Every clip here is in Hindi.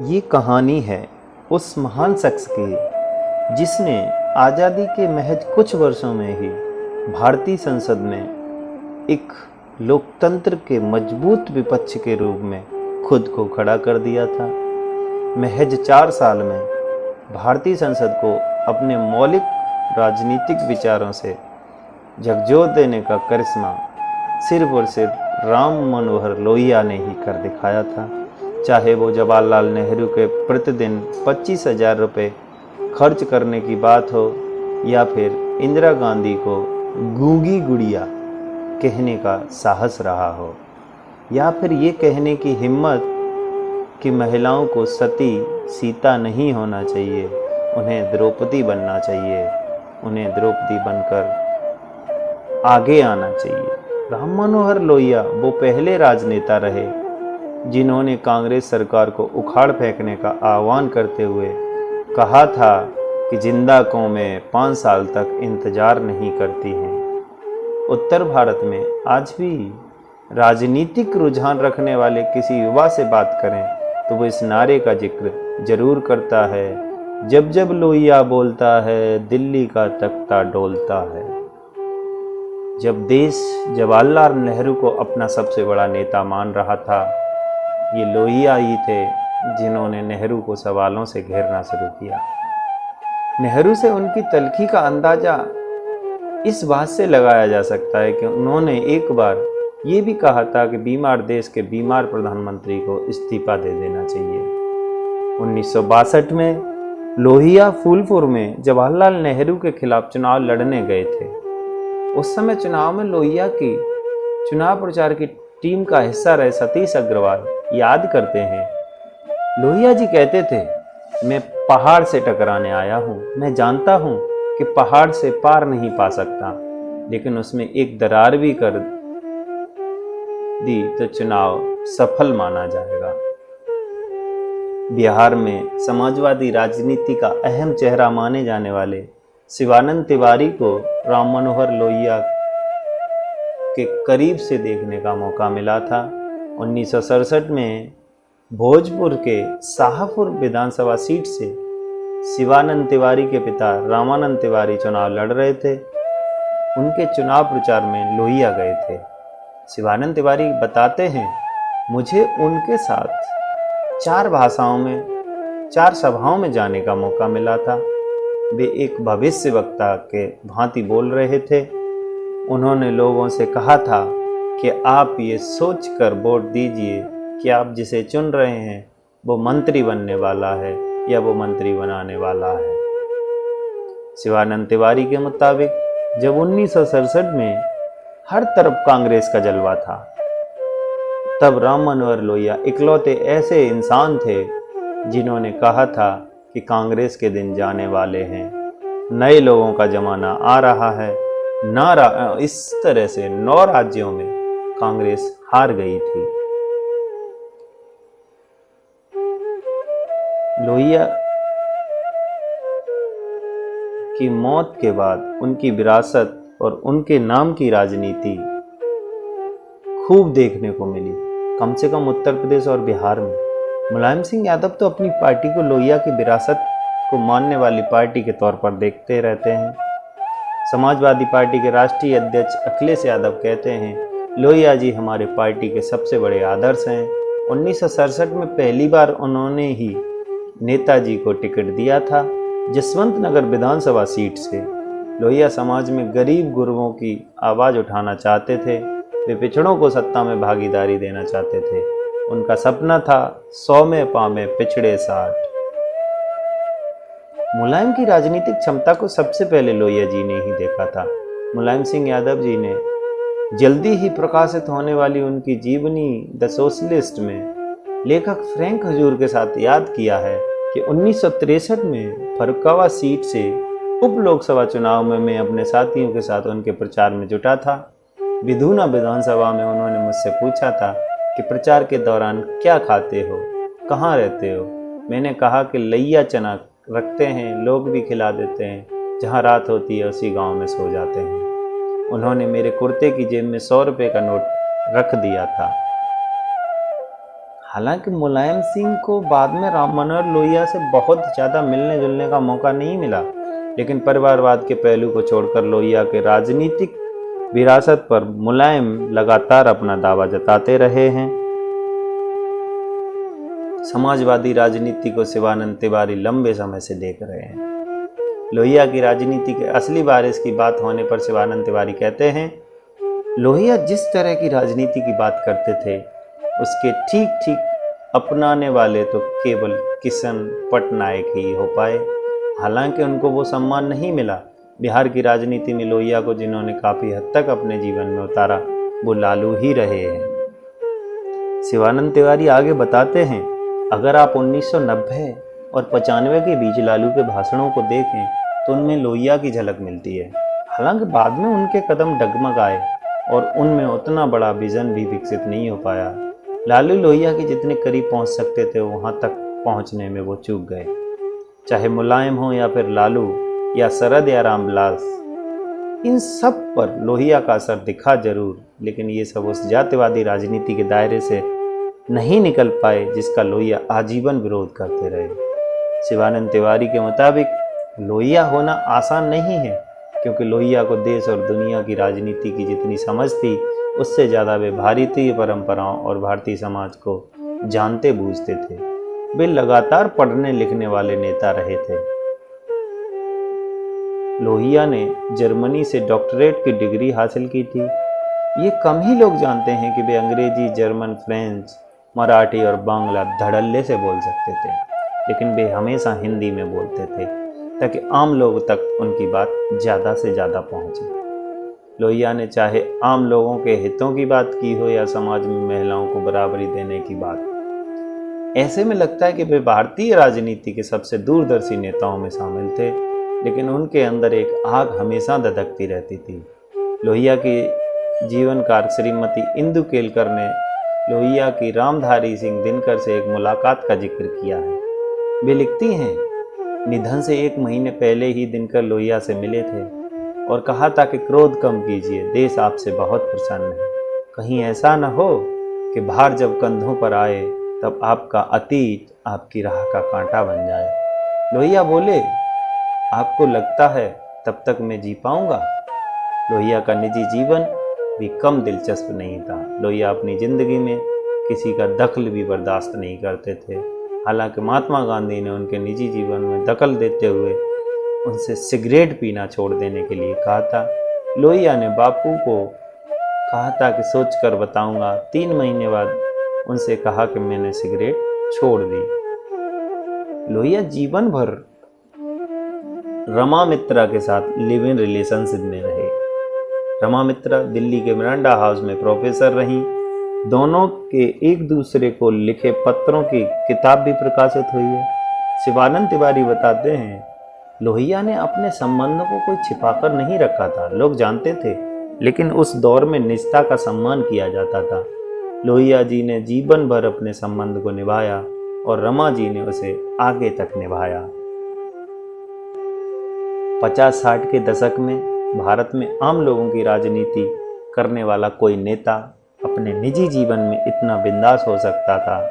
ये कहानी है उस महान शख्स की जिसने आज़ादी के महज कुछ वर्षों में ही भारतीय संसद में एक लोकतंत्र के मजबूत विपक्ष के रूप में खुद को खड़ा कर दिया था। महज 4 साल में भारतीय संसद को अपने मौलिक राजनीतिक विचारों से झकझोर देने का करिश्मा सिर्फ और सिर्फ राम मनोहर लोहिया ने ही कर दिखाया था। चाहे वो जवाहरलाल नेहरू के प्रतिदिन 25,000 रुपये खर्च करने की बात हो या फिर इंदिरा गांधी को गूंगी गुड़िया कहने का साहस रहा हो या फिर ये कहने की हिम्मत कि महिलाओं को सती सीता नहीं होना चाहिए, उन्हें द्रौपदी बनना चाहिए, उन्हें द्रौपदी बनकर आगे आना चाहिए। राम मनोहर लोहिया वो पहले राजनेता रहे जिन्होंने कांग्रेस सरकार को उखाड़ फेंकने का आह्वान करते हुए कहा था कि जिंदा कौमें 5 साल तक इंतजार नहीं करती हैं। उत्तर भारत में आज भी राजनीतिक रुझान रखने वाले किसी युवा से बात करें तो वो इस नारे का जिक्र जरूर करता है, जब जब लोहिया बोलता है दिल्ली का तख्ता डोलता है। जब देश जवाहरलाल नेहरू को अपना सबसे बड़ा नेता मान रहा था, ये लोहिया ही थे जिन्होंने नेहरू को सवालों से घेरना शुरू किया। नेहरू से उनकी तल्खी का अंदाजा इस बात से लगाया जा सकता है कि उन्होंने एक बार ये भी कहा था कि बीमार देश के बीमार प्रधानमंत्री को इस्तीफा दे देना चाहिए। 1962 में लोहिया फूलपुर में जवाहरलाल नेहरू के खिलाफ चुनाव लड़ने गए थे। उस समय चुनाव में लोहिया की चुनाव प्रचार की टीम का हिस्सा रहे सतीश अग्रवाल याद करते हैं, लोहिया जी कहते थे, मैं पहाड़ से टकराने आया हूँ, मैं जानता हूँ कि पहाड़ से पार नहीं पा सकता, लेकिन उसमें एक दरार भी कर दी तो चुनाव सफल माना जाएगा। बिहार में समाजवादी राजनीति का अहम चेहरा माने जाने वाले शिवानंद तिवारी को राम मनोहर लोहिया के करीब से देखने का मौका मिला था। 1967 में भोजपुर के शाहपुर विधानसभा सीट से शिवानंद तिवारी के पिता रामानंद तिवारी चुनाव लड़ रहे थे। उनके चुनाव प्रचार में लोहिया गए थे। शिवानंद तिवारी बताते हैं, मुझे उनके साथ 4 भाषाओं में 4 सभाओं में जाने का मौका मिला था। वे एक भविष्य वक्ता के भांति बोल रहे थे। उन्होंने लोगों से कहा था कि आप ये सोच कर वोट दीजिए कि आप जिसे चुन रहे हैं वो मंत्री बनने वाला है या वो मंत्री बनाने वाला है। शिवानंद तिवारी के मुताबिक जब 1967 में हर तरफ कांग्रेस का जलवा था, तब राम मनोहर लोहिया इकलौते ऐसे इंसान थे जिन्होंने कहा था कि कांग्रेस के दिन जाने वाले हैं, नए लोगों का जमाना आ रहा है। इस तरह से 9 राज्यों में कांग्रेस हार गई थी। लोहिया की मौत के बाद उनकी विरासत और उनके नाम की राजनीति खूब देखने को मिली, कम से कम उत्तर प्रदेश और बिहार में। मुलायम सिंह यादव तो अपनी पार्टी को लोहिया की विरासत को मानने वाली पार्टी के तौर पर देखते रहते हैं। समाजवादी पार्टी के राष्ट्रीय अध्यक्ष अखिलेश यादव कहते हैं, लोहिया जी हमारे पार्टी के सबसे बड़े आदर्श हैं। 1967 में पहली बार उन्होंने ही नेताजी को टिकट दिया था जसवंत नगर विधानसभा सीट से। लोहिया समाज में गरीब गुरबों की आवाज़ उठाना चाहते थे। वे पिछड़ों को सत्ता में भागीदारी देना चाहते थे। उनका सपना था 100 में पावे पिछड़े 60। मुलायम की राजनीतिक क्षमता को सबसे पहले लोहिया जी ने ही देखा था। मुलायम सिंह यादव जी ने जल्दी ही प्रकाशित होने वाली उनकी जीवनी द सोशलिस्ट में लेखक फ्रैंक हजूर के साथ याद किया है कि 1963 में फरुखाबाद सीट से उप लोकसभा चुनाव में मैं अपने साथियों के साथ उनके प्रचार में जुटा था। विधूना विधानसभा में उन्होंने मुझसे पूछा था कि प्रचार के दौरान क्या खाते हो, कहाँ रहते हो। मैंने कहा कि लैया चना रखते हैं, लोग भी खिला देते हैं, जहाँ रात होती है उसी गांव में सो जाते हैं। उन्होंने मेरे कुर्ते की जेब में 100 रुपये का नोट रख दिया था। हालांकि मुलायम सिंह को बाद में राम मनोहर लोहिया से बहुत ज़्यादा मिलने जुलने का मौका नहीं मिला, लेकिन परिवारवाद के पहलू को छोड़कर लोहिया के राजनीतिक विरासत पर मुलायम लगातार अपना दावा जताते रहे हैं। समाजवादी राजनीति को शिवानंद तिवारी लंबे समय से देख रहे हैं। लोहिया की राजनीति के असली वारिस की बात होने पर शिवानंद तिवारी कहते हैं, लोहिया जिस तरह की राजनीति की बात करते थे उसके ठीक ठीक अपनाने वाले तो केवल किशन पटनायक ही हो पाए। हालांकि उनको वो सम्मान नहीं मिला। बिहार की राजनीति में लोहिया को जिन्होंने काफ़ी हद तक अपने जीवन में उतारा वो लालू ही रहे हैं। शिवानंद तिवारी आगे बताते हैं, अगर आप 1990 और 95 के बीच लालू के भाषणों को देखें तो उनमें लोहिया की झलक मिलती है। हालांकि बाद में उनके कदम डगमगाए और उनमें उतना बड़ा विजन भी विकसित नहीं हो पाया। लालू लोहिया के जितने करीब पहुंच सकते थे वहां तक पहुंचने में वो चूक गए। चाहे मुलायम हो या फिर लालू या शरद या रामविलास, इन सब पर लोहिया का असर दिखा जरूर, लेकिन ये सब उस जातिवादी राजनीति के दायरे से नहीं निकल पाए जिसका लोहिया आजीवन विरोध करते रहे। शिवानंद तिवारी के मुताबिक लोहिया होना आसान नहीं है, क्योंकि लोहिया को देश और दुनिया की राजनीति की जितनी समझ थी उससे ज़्यादा वे भारतीय परंपराओं और भारतीय समाज को जानते बूझते थे। वे लगातार पढ़ने लिखने वाले नेता रहे थे। लोहिया ने जर्मनी से डॉक्टरेट की डिग्री हासिल की थी। ये कम ही लोग जानते हैं कि वे अंग्रेजी, जर्मन, फ्रेंच, मराठी और बांग्ला धड़ल्ले से बोल सकते थे, लेकिन वे हमेशा हिंदी में बोलते थे ताकि आम लोगों तक उनकी बात ज़्यादा से ज़्यादा पहुँचे। लोहिया ने चाहे आम लोगों के हितों की बात की हो या समाज में महिलाओं को बराबरी देने की बात, ऐसे में लगता है कि वे भारतीय राजनीति के सबसे दूरदर्शी नेताओं में शामिल थे, लेकिन उनके अंदर एक आग हमेशा धधकती रहती थी। लोहिया की जीवनकार श्रीमती इंदु केलकर ने लोहिया की रामधारी सिंह दिनकर से एक मुलाकात का जिक्र किया है। वे लिखती हैं, निधन से 1 महीने पहले ही दिनकर लोहिया से मिले थे और कहा था कि क्रोध कम कीजिए, देश आपसे बहुत प्रसन्न है। कहीं ऐसा न हो कि भार जब कंधों पर आए तब आपका अतीत आपकी राह का कांटा बन जाए। लोहिया बोले, आपको लगता है तब तक मैं जी पाऊंगा? लोहिया का निजी जीवन भी कम दिलचस्प नहीं था। लोहिया अपनी जिंदगी में किसी का दखल भी बर्दाश्त नहीं करते थे। हालांकि महात्मा गांधी ने उनके निजी जीवन में दखल देते हुए उनसे सिगरेट पीना छोड़ देने के लिए कहा था। लोहिया ने बापू को कहा था कि सोच कर बताऊंगा। 3 महीने बाद उनसे कहा कि मैंने सिगरेट छोड़ दी। लोहिया जीवन भर रमा मित्रा के साथ लिव इन रिलेशनशिप में रहे। रमा मित्रा दिल्ली के मिरांडा हाउस में प्रोफेसर रहीं। दोनों के एक दूसरे को लिखे पत्रों की किताब भी प्रकाशित हुई है। शिवानंद तिवारी बताते हैं, लोहिया ने अपने संबंधों को कोई छिपाकर नहीं रखा था। लोग जानते थे, लेकिन उस दौर में निष्ठा का सम्मान किया जाता था। लोहिया जी ने जीवन भर अपने संबंध को निभाया और रमा जी ने उसे आगे तक निभाया। 50-60 के दशक में भारत में आम लोगों की राजनीति करने वाला कोई नेता अपने निजी जीवन में इतना बिंदास हो सकता था,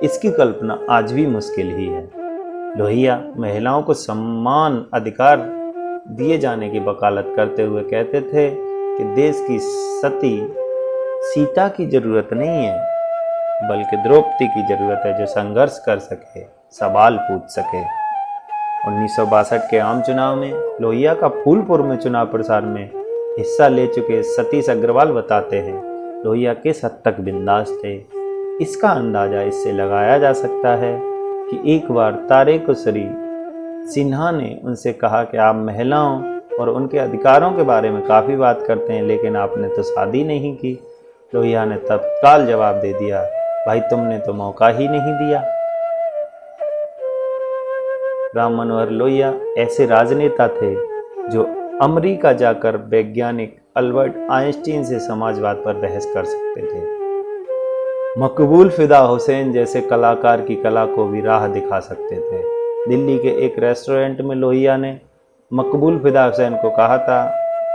इसकी कल्पना आज भी मुश्किल ही है। लोहिया महिलाओं को समान अधिकार दिए जाने की वकालत करते हुए कहते थे कि देश की सती सीता की जरूरत नहीं है, बल्कि द्रौपदी की जरूरत है, जो संघर्ष कर सके, सवाल पूछ सके। 1962 के आम चुनाव में लोहिया का फूलपुर में चुनाव प्रचार में हिस्सा ले चुके सतीश अग्रवाल बताते हैं, लोहिया किस हद तक बिंदास थे। इसका अंदाजा इससे लगाया जा सकता है कि एक बार तारेकुसरी सिन्हा ने उनसे कहा कि आप महिलाओं और उनके अधिकारों के बारे में काफ़ी बात करते हैं, लेकिन आपने तो शादी नहीं की। लोहिया ने तत्काल जवाब दे दिया, भाई तुमने तो मौका ही नहीं दिया। राम मनोहर लोहिया ऐसे राजनेता थे जो अमेरिका जाकर वैज्ञानिक अल्बर्ट आइंस्टीन से समाजवाद पर बहस कर सकते थे। मकबूल फिदा हुसैन जैसे कलाकार की कला को भी राह दिखा सकते थे। दिल्ली के एक रेस्टोरेंट में लोहिया ने मकबूल फिदा हुसैन को कहा था,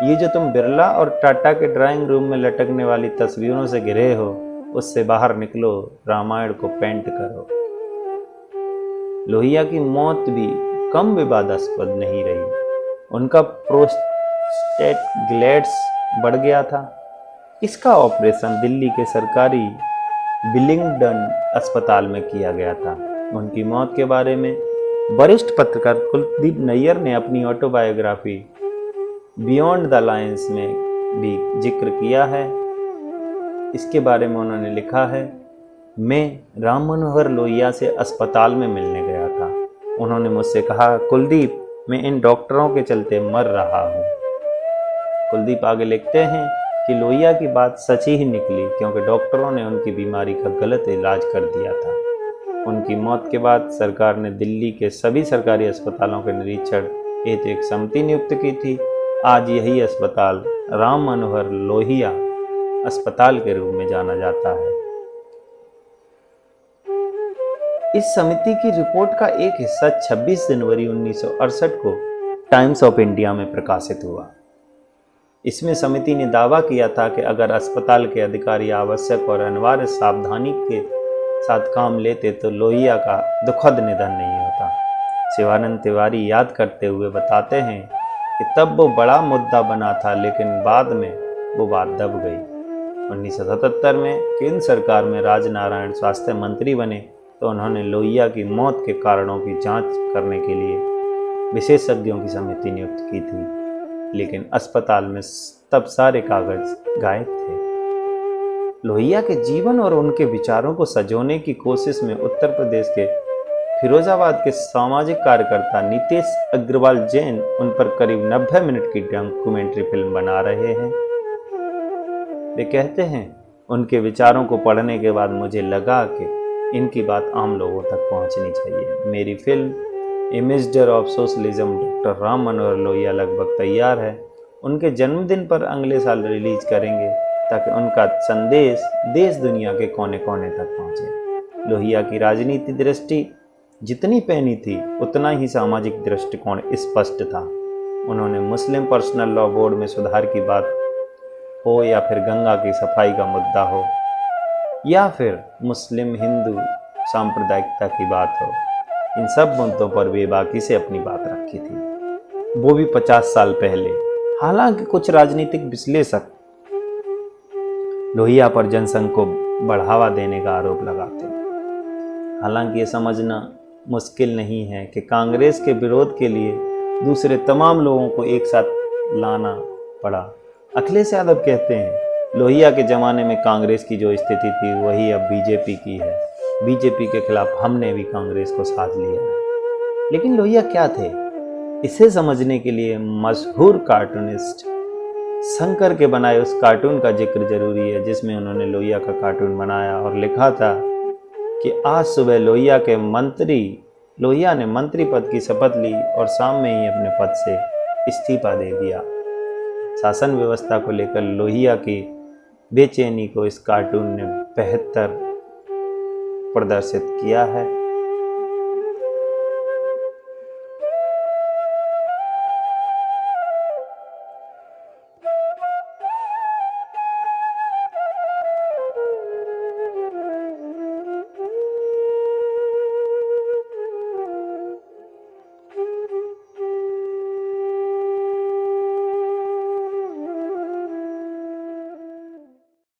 ये जो तुम बिरला और टाटा के ड्राइंग रूम में लटकने वाली तस्वीरों से घिरे हो, उससे बाहर निकलो, रामायण को पेंट करो। लोहिया की मौत भी कम विवादास्पद नहीं रही। उनका प्रोस्टेट ग्लैंड्स बढ़ गया था। इसका ऑपरेशन दिल्ली के सरकारी विलिंगडन अस्पताल में किया गया था। उनकी मौत के बारे में वरिष्ठ पत्रकार कुलदीप नैयर ने अपनी ऑटोबायोग्राफी बियॉन्ड द लाइन्स में भी जिक्र किया है। इसके बारे में उन्होंने लिखा है, मैं राम मनोहर लोहिया से अस्पताल में मिलने गया था। उन्होंने मुझसे कहा, कुलदीप, मैं इन डॉक्टरों के चलते मर रहा हूँ। कुलदीप आगे लिखते हैं कि लोहिया की बात सच ही निकली, क्योंकि डॉक्टरों ने उनकी बीमारी का गलत इलाज कर दिया था। उनकी मौत के बाद सरकार ने दिल्ली के सभी सरकारी अस्पतालों के निरीक्षण हेतु एक समिति नियुक्त की थी। आज यही अस्पताल राम मनोहर लोहिया अस्पताल के रूप में जाना जाता है। इस समिति की रिपोर्ट का एक हिस्सा 26 जनवरी 1968 को टाइम्स ऑफ इंडिया में प्रकाशित हुआ। इसमें समिति ने दावा किया था कि अगर अस्पताल के अधिकारी आवश्यक और अनिवार्य सावधानी के साथ काम लेते तो लोहिया का दुखद निधन नहीं होता। शिवानंद तिवारी याद करते हुए बताते हैं कि तब वो बड़ा मुद्दा बना था, लेकिन बाद में वो बात दब गई। 1977 में केंद्र सरकार में राजनारायण स्वास्थ्य मंत्री बने तो उन्होंने लोहिया की मौत के कारणों की जांच करने के लिए विशेषज्ञों की समिति नियुक्त की थी, लेकिन अस्पताल में तब सारे कागज गायब थे। लोहिया के जीवन और उनके विचारों को सजोने की कोशिश में उत्तर प्रदेश के फिरोजाबाद के सामाजिक कार्यकर्ता नीतेश अग्रवाल जैन उन पर करीब 90 मिनट की डॉक्यूमेंट्री फिल्म बना रहे हैं। वे कहते हैं, उनके विचारों को पढ़ने के बाद मुझे लगा कि इनकी बात आम लोगों तक पहुंचनी चाहिए। मेरी film a mister of socialism doctor Ram Manohar Lohia लगभग तैयार है। उनके जन्मदिन पर अगले साल रिलीज करेंगे ताकि उनका संदेश देश दुनिया के कोने कोने तक पहुंचे। लोहिया की राजनीति दृष्टि जितनी पैनी थी उतना ही सामाजिक दृष्टिकोण स्पष्ट था। उन्होंने मुस्लिम पर्सनल लॉ बोर्ड में सुधार की बात हो या फिर गंगा की सफाई का मुद्दा हो या फिर मुस्लिम हिंदू सांप्रदायिकता की बात हो, इन सब मुद्दों पर बेबाकी से अपनी बात रखी थी, वो भी 50 साल पहले। हालांकि कुछ राजनीतिक विश्लेषक लोहिया पर जनसंघ को बढ़ावा देने का आरोप लगाते हैं। हालांकि ये समझना मुश्किल नहीं है कि कांग्रेस के विरोध के लिए दूसरे तमाम लोगों को एक साथ लाना पड़ा। अखिलेश यादव कहते हैं, लोहिया के ज़माने में कांग्रेस की जो स्थिति थी वही अब बीजेपी की है। बीजेपी के खिलाफ हमने भी कांग्रेस को साथ लिया है। लेकिन लोहिया क्या थे, इसे समझने के लिए मशहूर कार्टूनिस्ट शंकर के बनाए उस कार्टून का जिक्र जरूरी है जिसमें उन्होंने लोहिया का कार्टून बनाया और लिखा था कि आज सुबह लोहिया ने मंत्री पद की शपथ ली और शाम में ही अपने पद से इस्तीफा दे दिया। शासन व्यवस्था को लेकर लोहिया की बेचैनी को इस कार्टून ने बेहतर प्रदर्शित किया है।